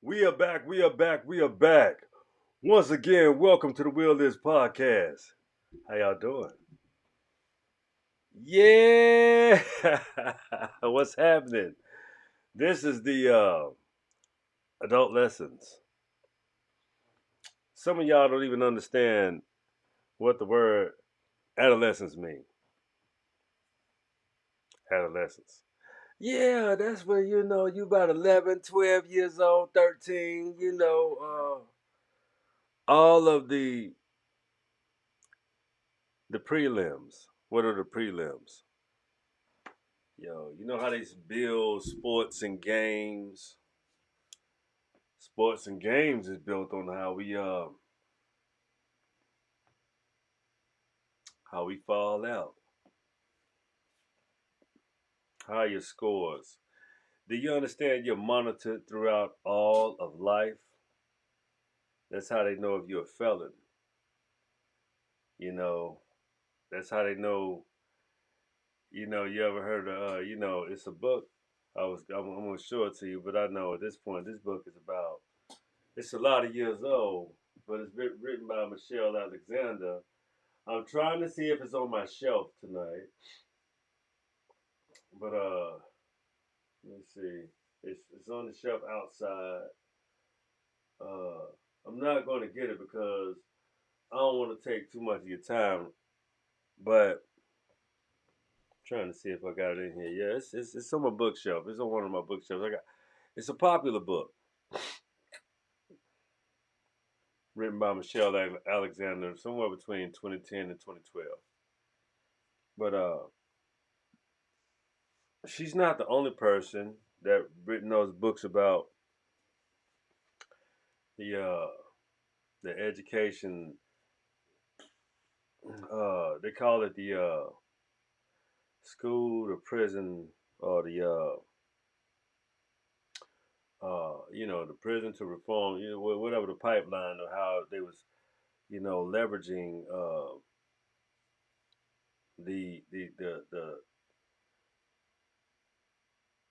We are back. We are back. We are back. Once again, welcome to the Will Is podcast. How y'all doing? Yeah. What's happening? This is the adult lessons. Some of y'all don't even understand what the word adolescence means. Adolescence. Yeah, that's when you about 11, 12 years old, 13, all of the prelims. What are the prelims? Yo, you know how they build sports and games? Sports and games is built on how we fall out, how your scores. Do you understand you're monitored throughout all of life? That's how they know if you're a felon. You know, that's how they know. You ever heard of? It's a book. I'm gonna show it to you, but I know at this point this book is about. It's a lot of years old, but it's written by Michelle Alexander. I'm trying to see if it's on my shelf tonight, but let me see. It's on the shelf outside. Uh, I'm not going to get it because I don't want to take too much of your time. But I'm trying to see if I got it in here. Yeah, it's on my bookshelf. It's on one of my bookshelves. It's a popular book written by Michelle Alexander, somewhere between 2010 and 2012. But she's not the only person that written those books about the uh, the education. They call it the school to prison, or the prison to reform, whatever the pipeline, or how they was, leveraging the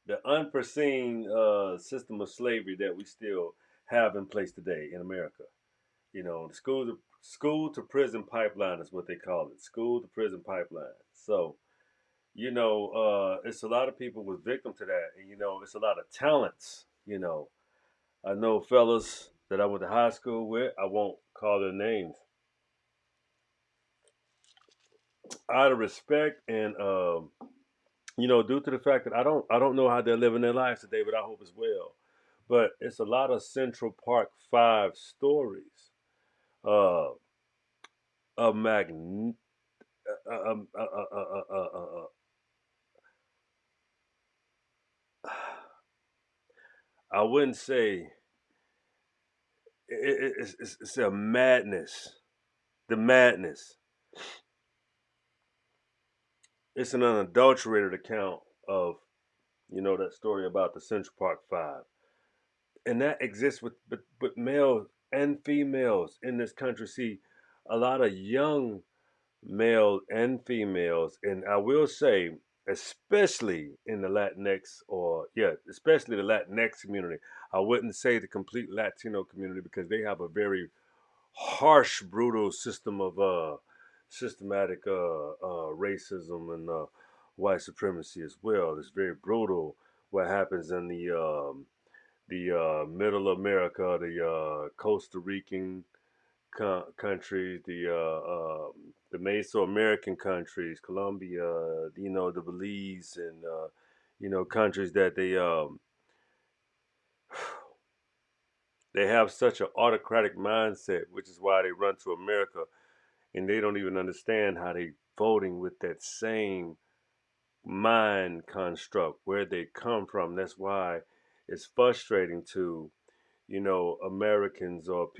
the unforeseen system of slavery that we still have in place today in America. The school to prison pipeline is what they call it. School to prison pipeline. So, it's a lot of people was victim to that, and it's a lot of talents. I know fellas that I went to high school with. I won't call their names out of respect, and due to the fact that I don't know how they're living their lives today, but I hope it's well. But it's a lot of Central Park Five stories. Uh, a magn. I wouldn't say it's a madness. The madness. It's an unadulterated account of that story about the Central Park Five, and that exists with males and females in this country. See, a lot of young males and females, and I will say, especially in the Latinx, especially the Latinx community. I wouldn't say the complete Latino community because they have a very harsh, brutal system of systematic racism and white supremacy as well. It's very brutal what happens in the Middle America, the Costa Rican countries, the Mesoamerican countries, Colombia, the Belize, and countries that they have such an autocratic mindset, which is why they run to America, and they don't even understand how they voting with that same mind construct where they come from. That's why it's frustrating to Americans, or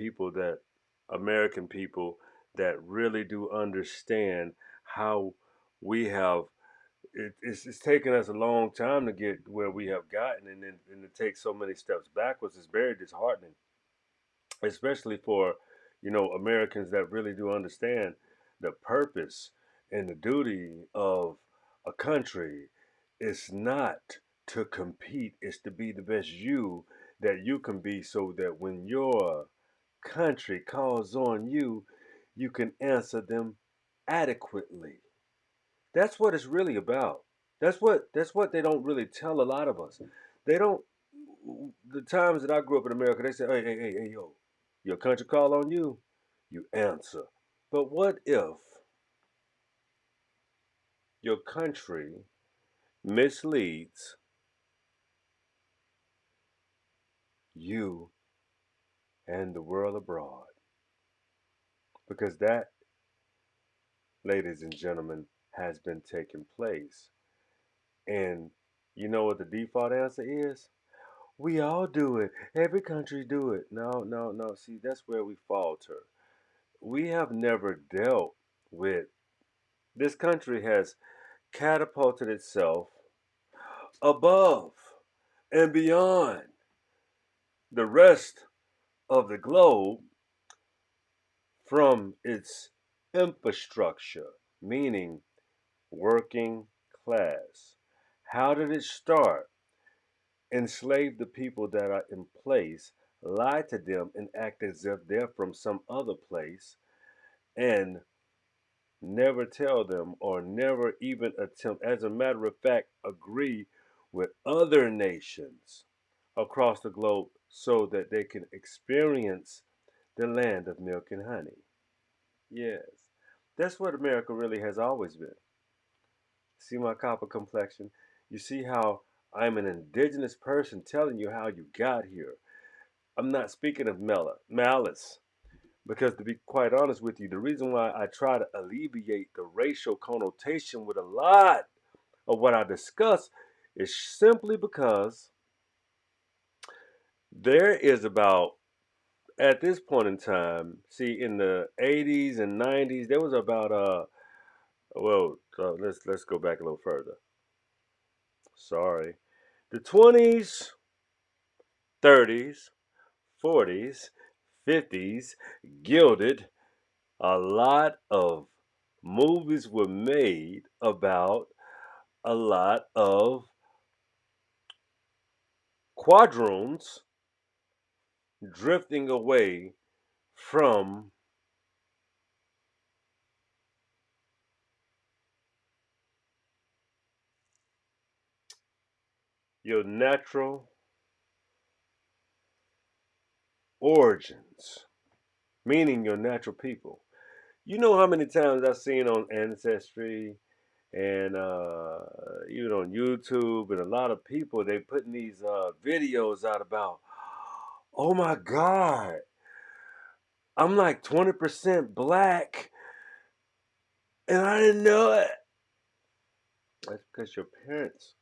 American people that really do understand how we have. It's taken us a long time to get where we have gotten, and to take so many steps backwards is very disheartening, especially for Americans that really do understand the purpose and the duty of a country. It's not to compete; it's to be the best you that you can be so that when your country calls on you, you can answer them adequately. That's what it's really about. That's what they don't really tell a lot of us. They don't. The times that I grew up in America, they say, hey, yo, your country call on you, you answer. But what if your country misleads you and the world abroad? Because that, ladies and gentlemen, has been taking place. And you know what the default answer is? We all do it. Every country do it. No, no, no. See, that's where we falter. We have never dealt with this country has catapulted itself above and beyond the rest of the globe from its infrastructure, meaning working class. How did it start? Enslave the people that are in place, lie to them, and act as if they're from some other place, and never tell them or never even attempt, as a matter of fact, agree with other nations across the globe so that they can experience the land of milk and honey. Yes, that's what America really has always been. See my copper complexion? You see how I'm an indigenous person telling you how you got here. I'm not speaking of malice. Because to be quite honest with you, the reason why I try to alleviate the racial connotation with a lot of what I discuss is simply because there is about, at this point in time, see, in the 80s and 90s, there was about let's go back a little further. Sorry. The 20s, 30s, 40s, 50s, gilded, a lot of movies were made about a lot of quadroons drifting away from your natural origins, meaning your natural people. You know how many times I've seen on Ancestry and even on YouTube, and a lot of people they putting these videos out about, oh my God, I'm like 20% black, and I didn't know it. That's because your parents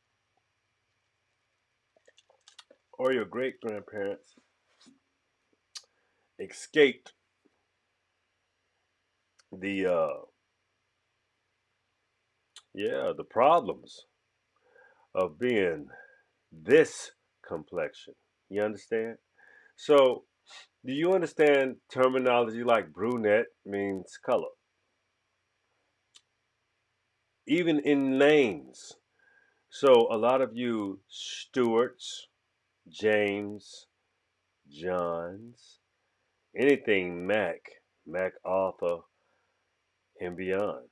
or your great grandparents escaped the the problems of being this complexion. You understand? So, do you understand terminology like brunette means color? Even in names. So, a lot of you Stewarts, James, Johns, anything MacArthur, and beyond.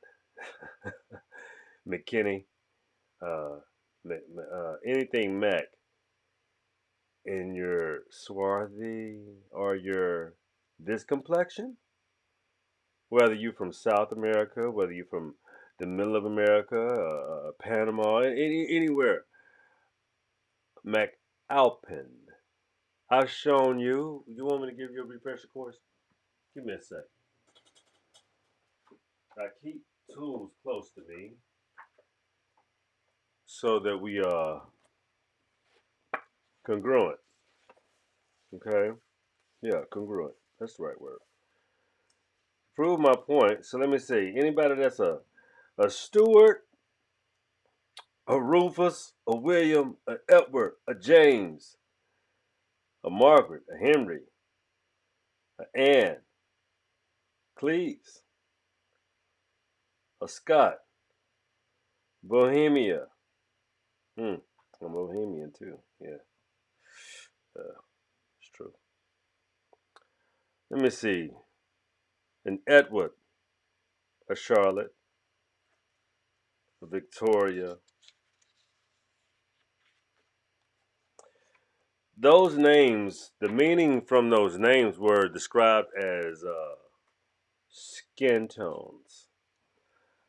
McKinney, uh, anything Mac in your swarthy or your this complexion, whether you're from South America, whether you're from the middle of America, Panama, anywhere, McAlpin. I've shown you. You want me to give you a refresher course? Give me a sec. I keep tools close to me so that we are congruent. Okay? Yeah, congruent. That's the right word. Prove my point. So let me see. Anybody that's a Stewart, a Rufus, a William, a Edward, a James, a Margaret, a Henry, a Anne, Cleves, a Scott, Bohemia. I'm Bohemian too. Yeah. Let me see. An Edward, a Charlotte, a Victoria. Those names, the meaning from those names were described as skin tones.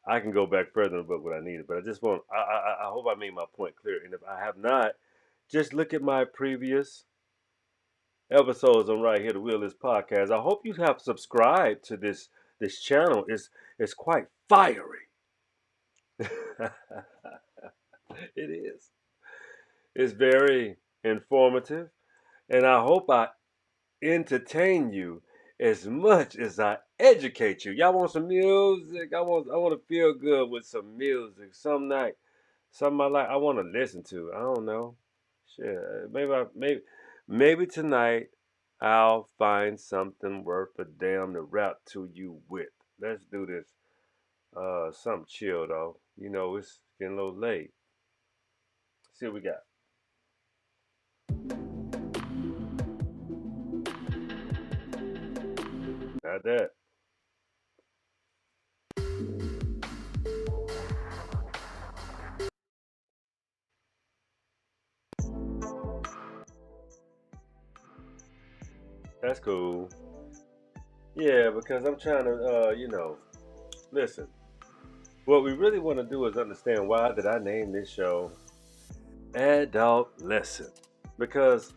I can go back further in the book what I needed, but I just want, I hope I made my point clear. And if I have not, just look at my previous episodes on Right Here, the Wheel Is Podcast. I hope you have subscribed to this channel. It's quite fiery. It is. It's very informative, and I hope I entertain you as much as I educate you. Y'all want some music? I want to feel good with some music. Some night, something I want to listen to. I don't know. Shit, maybe tonight I'll find something worth a damn to rap to you with. Let's do this. Something chill though. You know it's getting a little late. See what we got. Got that. That's cool. Yeah, because I'm trying to, listen. What we really want to do is understand why did I name this show Adolescent? Because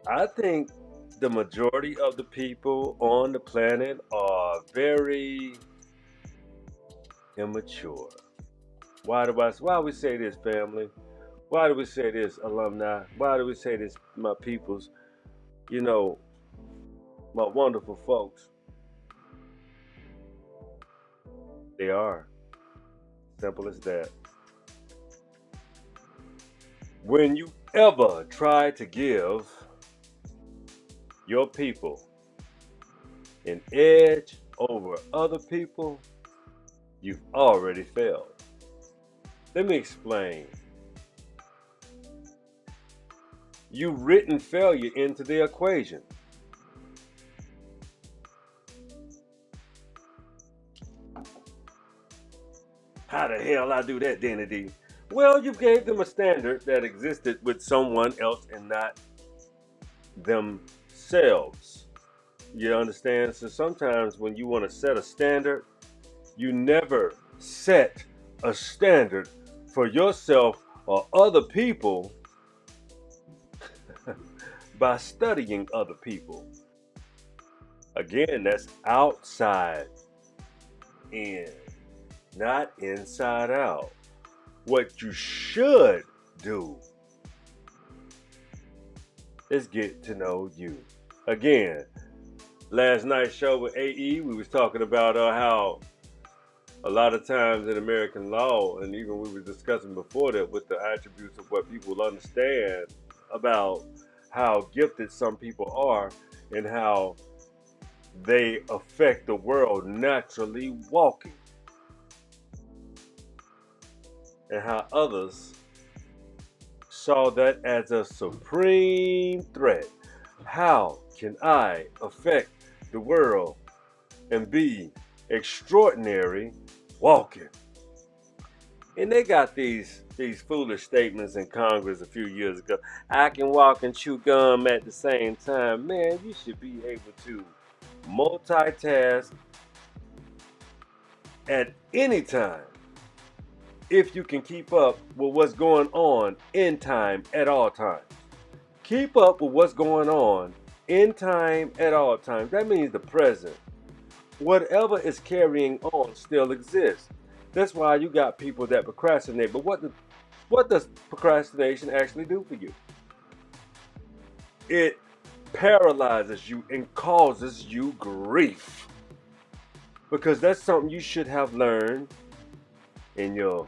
I think the majority of the people on the planet are very immature. Why we say this, family? Why do we say this, alumni? Why do we say this, my peoples? You know, my wonderful folks. They are. Simple as that. When you ever try to give your people an edge over other people, you've already failed. Let me explain. You've written failure into the equation. How the hell I do that, Danny D? Well, you gave them a standard that existed with someone else and not themselves. You understand? So sometimes when you want to set a standard, you never set a standard for yourself or other people by studying other people. Again, that's outside in, not inside out. What you should do is get to know you. Again, last night's show with AE, we was talking about how a lot of times in American law, and even we were discussing before that with the attributes of what people understand about how gifted some people are and how they affect the world naturally walking, and how others saw that as a supreme threat. How can I affect the world and be extraordinary walking? And they got these foolish statements in Congress a few years ago. I can walk and chew gum at the same time. Man, you should be able to multitask at any time if you can keep up with what's going on in time at all times. Keep up with what's going on in time at all times. That means the present. Whatever is carrying on still exists. That's why you got people that procrastinate. But what does procrastination actually do for you? It paralyzes you and causes you grief. Because that's something you should have learned in your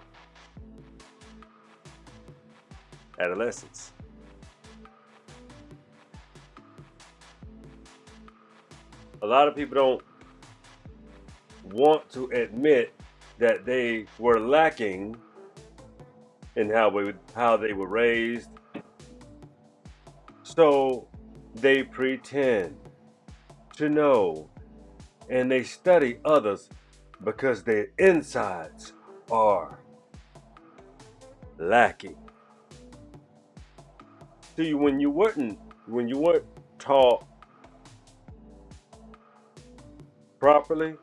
adolescence. A lot of people don't want to admit that they were lacking in how they were raised. So they pretend to know, and they study others because their insides are lacking. See, when you weren't taught properly,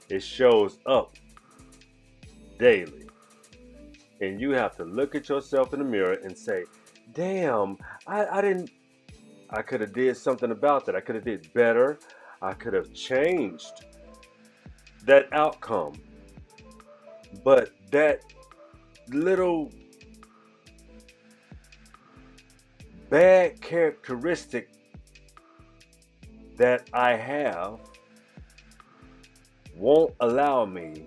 it shows up daily. And you have to look at yourself in the mirror and say, damn, I didn't, I could have did something about that. I could have did better. I could have changed that outcome. But that little bad characteristic that I have won't allow me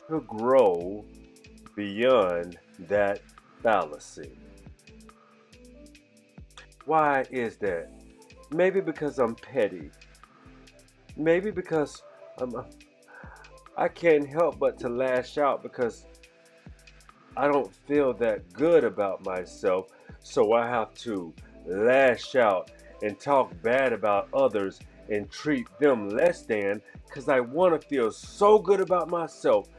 to grow beyond that fallacy. Why is that? Maybe because I'm petty. Maybe because I can't help but to lash out because I don't feel that good about myself. So I have to lash out and talk bad about others and treat them less than because I want to feel so good about myself.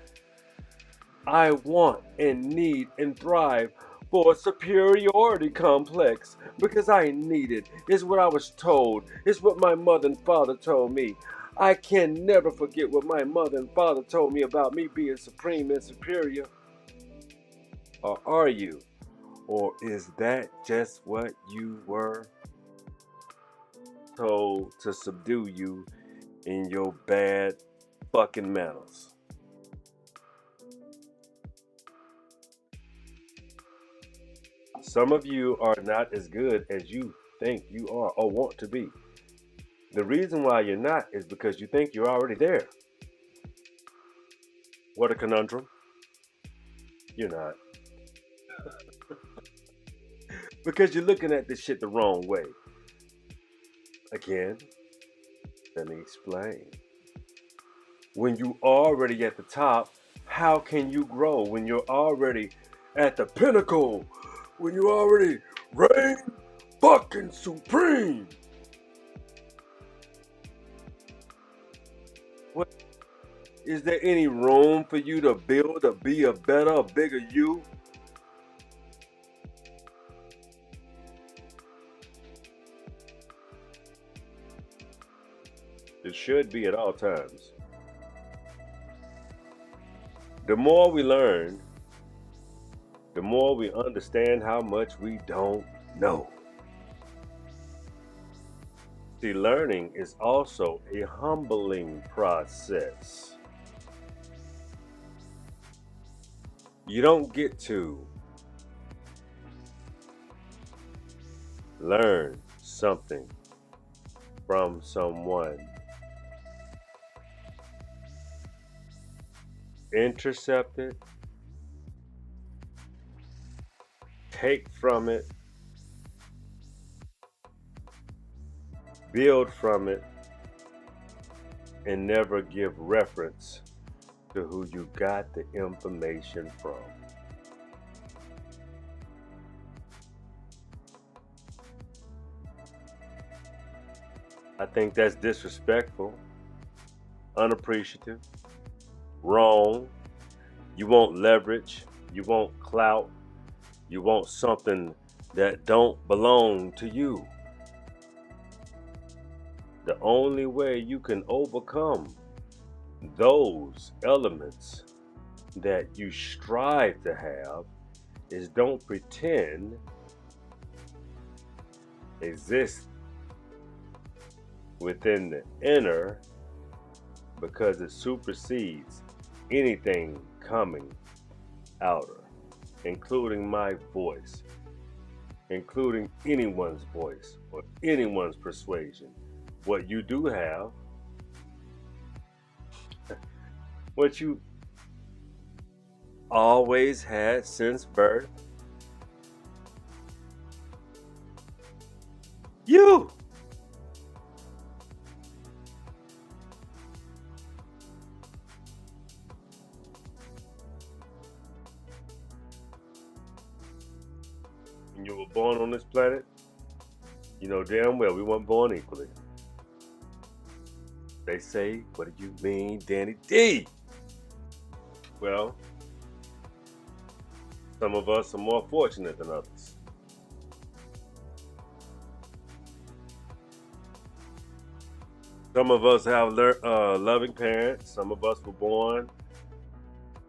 I want and need and thrive for a superiority complex because I need it. It's what I was told. It's what my mother and father told me. I can never forget what my mother and father told me about me being supreme and superior. Or are you? Or is that just what you were told to subdue you in your bad fucking manners? Some of you are not as good as you think you are or want to be. The reason why you're not is because you think you're already there. What a conundrum. You're not. Because you're looking at this shit the wrong way. Again, let me explain. When you already at the top, how can you grow when you're already at the pinnacle? When you already reign fucking supreme? What is there any room for you to build to be a better, a bigger you? It should be at all times. The more we learn, the more we understand how much we don't know. See, learning is also a humbling process. You don't get to learn something from someone, intercept it, take from it, build from it, and never give reference to who you got the information from. I think that's disrespectful, unappreciative, wrong. You want leverage, you want clout, you want something that don't belong to you. The only way you can overcome those elements that you strive to have is don't pretend exist within the inner, because it supersedes anything coming outer, including my voice, including anyone's voice or anyone's persuasion. What you do have, what you always had since birth, you. When you were born on this planet, You know damn well we weren't born equally. They say, what do you mean, Danny D? Well, some of us are more fortunate than others. Some of us have loving parents. Some of us were born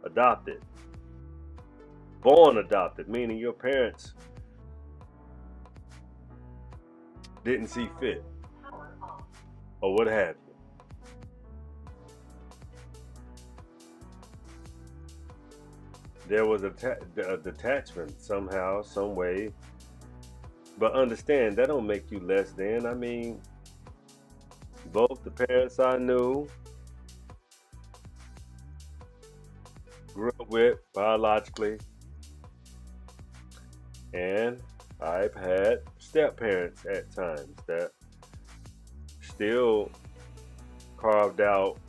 adopted. Born adopted, meaning your parents didn't see fit or what have you. There was a detachment somehow, some way. But understand, that don't make you less than. I mean, both the parents I knew grew up with biologically, and I've had step parents at times that still carved out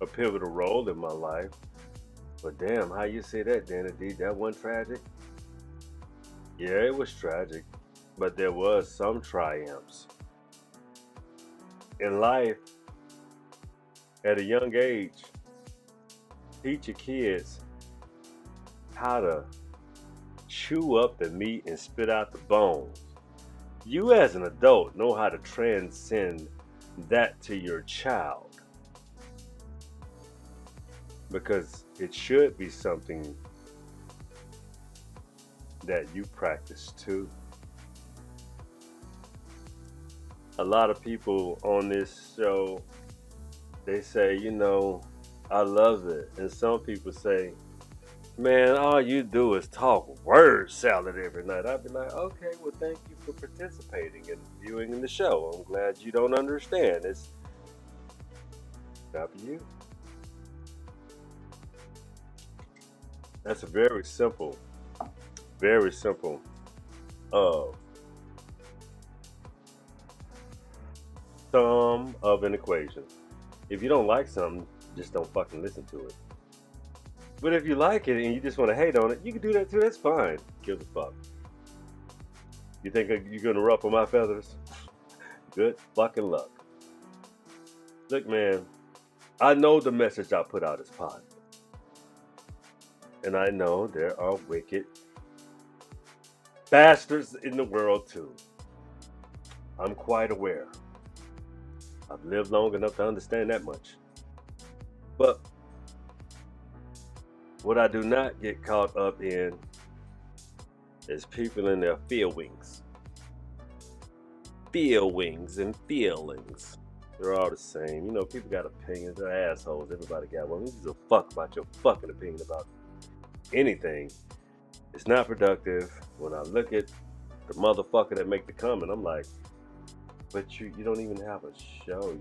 a pivotal role in my life. But damn, how you say that, Danny D? That wasn't tragic? Yeah, it was tragic, but there was some triumphs. In life, at a young age, teach your kids how to chew up the meat and spit out the bones. You as an adult know how to transcend that to your child, because it should be something that you practice too. A lot of people on this show, they say, I love it. And some people say, man, all you do is talk word salad every night. I'd be like, okay, well, thank you for participating and viewing in the show. I'm glad you don't understand. It's not for you. That's a very simple uh, sum of an equation. If you don't like something, just don't fucking listen to it. But if you like it and you just want to hate on it, you can do that too. That's fine. Give a fuck. You think you're gonna ruffle my feathers? Good fucking luck. Look, man, I know the message I put out is positive. And I know there are wicked bastards in the world too. I'm quite aware. I've lived long enough to understand that much. But what I do not get caught up in is people in their feelings. Feelings and feelings. They're all the same. People got opinions. They're assholes. Everybody got one. Who gives a fuck about your fucking opinion about anything? It's not productive. When I look at the motherfucker that make the comment, I'm like, but you don't even have a show.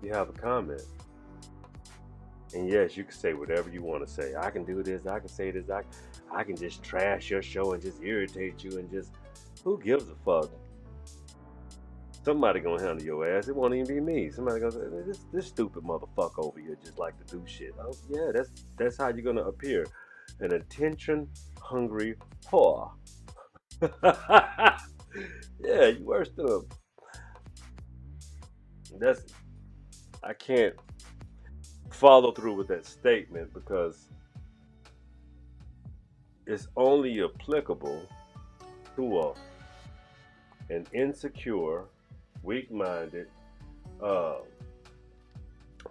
You have a comment. And yes, you can say whatever you want to say. I can do this. I can say this. I can just trash your show and just irritate you and just, who gives a fuck? Somebody gonna handle your ass. It won't even be me. Somebody gonna say, this stupid motherfucker over here just like to do shit. Oh yeah, that's how you're gonna appear. An attention hungry whore. Yeah, you worse than a. That's I can't follow through with that statement because it's only applicable to an insecure, weak-minded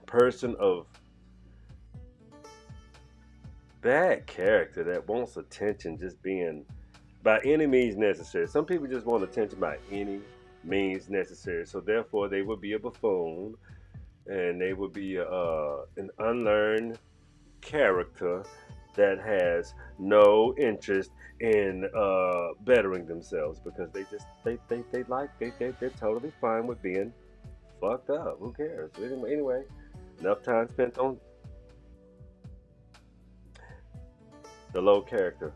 person of bad character that wants attention just being by any means necessary. Some people just want attention by any means necessary. So therefore they would be a buffoon and they would be an unlearned character that has no interest in bettering themselves because they're totally fine with being fucked up. Who cares? Anyway, enough time spent on the low character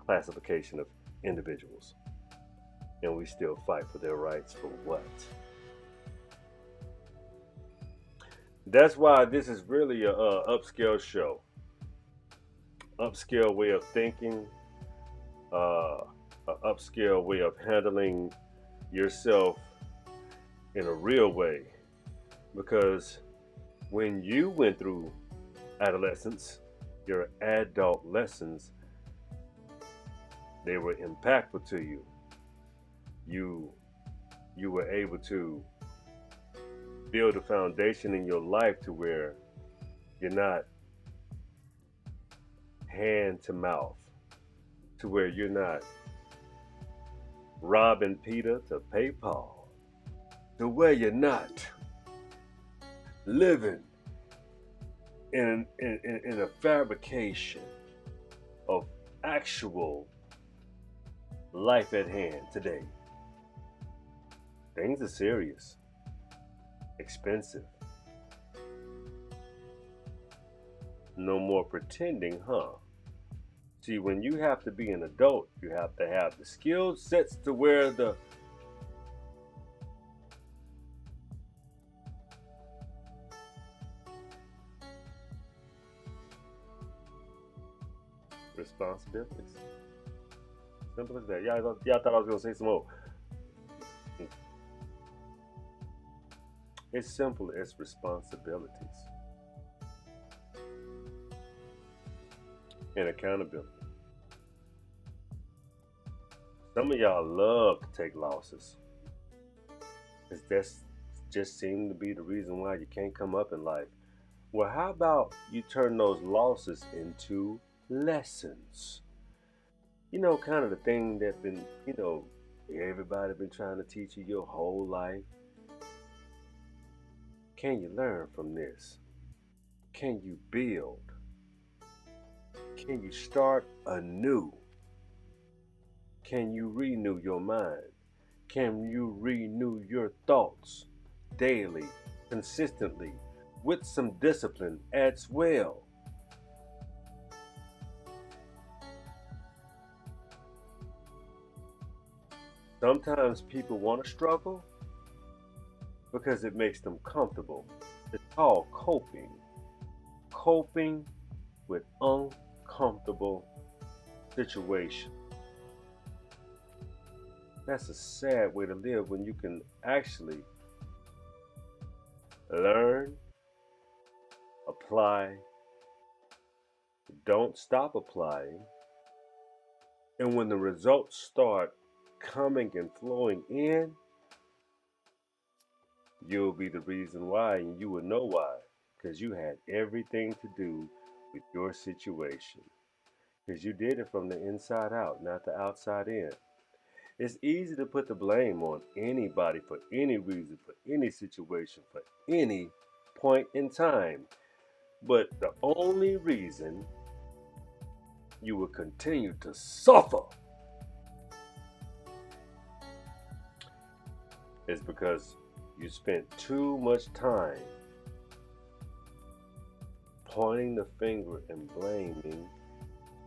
classification of individuals, and we still fight for their rights for what? That's why this is really a upscale show, upscale way of thinking, an upscale way of handling yourself in a real way. Because when you went through adolescence, your adult lessons, they were impactful to you. You you were able to build a foundation in your life to where you're not hand to mouth, to where you're not robbing Peter to pay Paul, to where you're not living in a fabrication of actual life at hand today. Things are serious, expensive. No more pretending, huh? See, when you have to be an adult, you have to have the skill sets to where the responsibilities. Simple as that. Y'all thought I was gonna say some more. It's simple as responsibilities and accountability. Some of y'all love to take losses. It's just seem to be the reason why you can't come up in life. Well, how about you turn those losses into lessons? Kind of the thing that been, everybody been trying to teach you your whole life. Can you learn from this? Can you build? Can you start anew? Can you renew your mind? Can you renew your thoughts daily, consistently, with some discipline as well? Sometimes people want to struggle because it makes them comfortable. It's called coping. Coping with uncomfortable situations. That's a sad way to live when you can actually learn, apply, don't stop applying, and when the results start coming and flowing in, you'll be the reason why, and you will know why, because you had everything to do with your situation, because you did it from the inside out, not the outside in. It's easy to put the blame on anybody for any reason, for any situation, for any point in time. But the only reason you will continue to suffer is because you spent too much time pointing the finger and blaming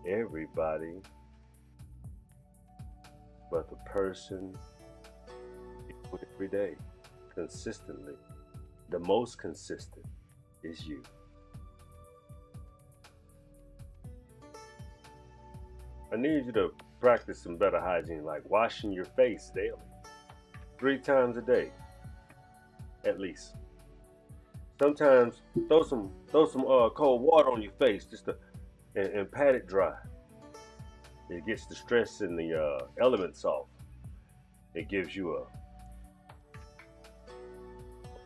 everybody but the person you do it every day, consistently. The most consistent is you. I need you to practice some better hygiene, like washing your face daily, 3 times a day, at least. Sometimes throw some cold water on your face just to and pat it dry. It gets the stress and the elements off. It gives you a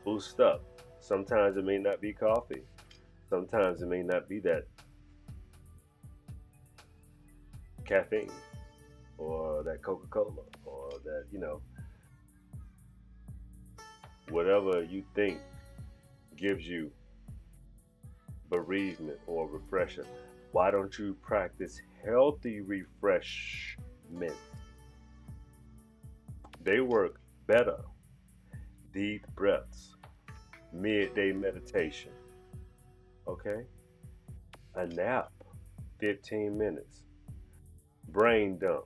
boost up. Sometimes it may not be coffee. Sometimes it may not be that caffeine or that Coca-Cola or that, whatever you think gives you bereavement or refresher. Why don't you practice healthy refreshment? They work better. Deep breaths, midday meditation, okay? A nap, 15 minutes. Brain dump.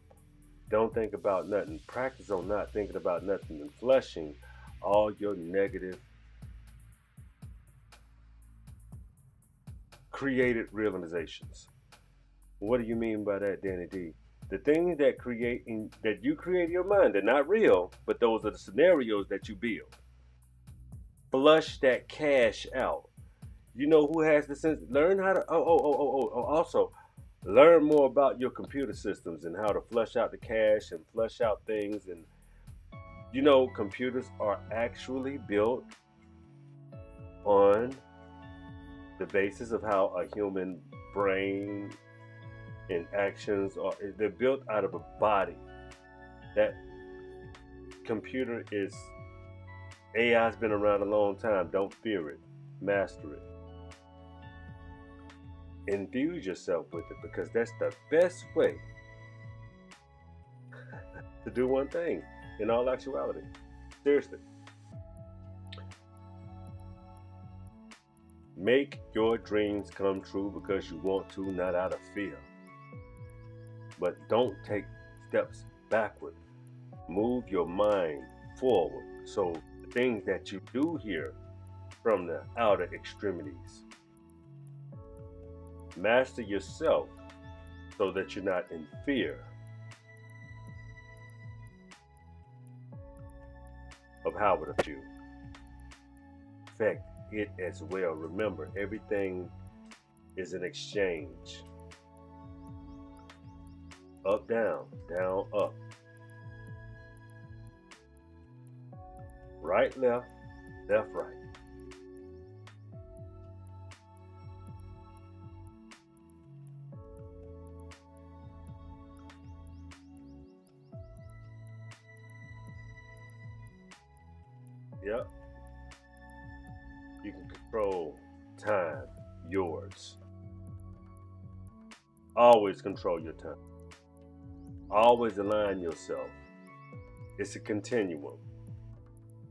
Don't think about nothing. Practice on not thinking about nothing and flushing all your negative created realizations. What do you mean by that, Danny D? The things that you create in your mind, they're not real, but those are the scenarios that you build. Flush that cash out. You know who has the sense? Learn how to. Also, learn more about your computer systems and how to flush out the cache and flush out things. And computers are actually built on the basis of how a human brain and actions are. They're built out of a body. That computer is AI's been around a long time. Don't fear it. Master it. Infuse yourself with it, because that's the best way to do one thing in all actuality. Seriously. Make your dreams come true because you want to, not out of fear. But don't take steps backward. Move your mind forward. So the things that you do here from the outer extremities, master yourself so that you're not in fear of how it affects you. Affect it as well. Remember, everything is an exchange. Up, down, down, up. Right, left, left, right. Yep. You can control time, yours. Always control your time. Always align yourself. It's a continuum.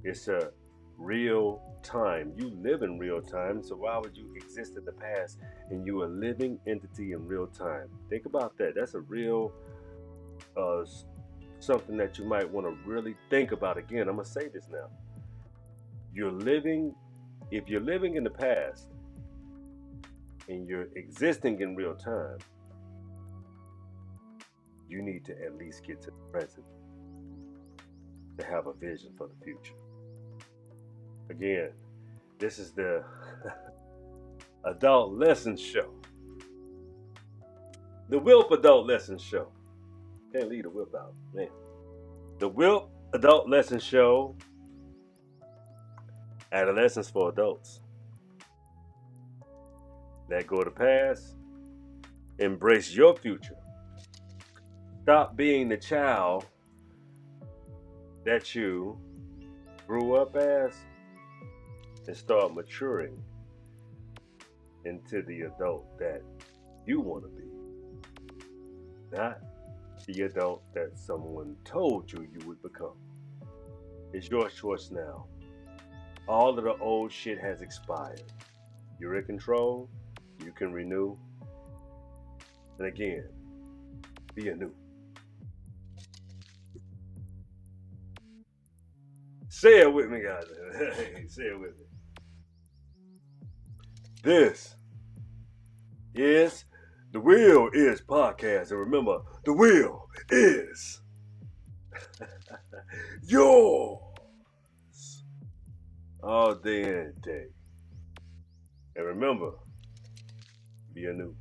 It's a real time. You live in real time, so why would you exist in the past and you a living entity in real time? Think about that. That's a real something that you might want to really think about. Again, I'm gonna say this now. If you're living in the past and you're existing in real time, you need to at least get to the present to have a vision for the future. Again, this is the Adult Lessons Show. The WIP Adult Lessons Show. Can't leave the WIP out, man. The WIP Adult Lessons Show. Adolescence for adults. Let go of the past. Embrace your future. Stop being the child that you grew up as and start maturing into the adult that you want to be. Not the adult that someone told you you would become. It's your choice now. All of the old shit has expired. You're in control. You can renew. And again, be anew. Say it with me, guys. Say it with me. This is the Wheel Is Podcast. And remember, the wheel is yours all day and day. And remember, be anew.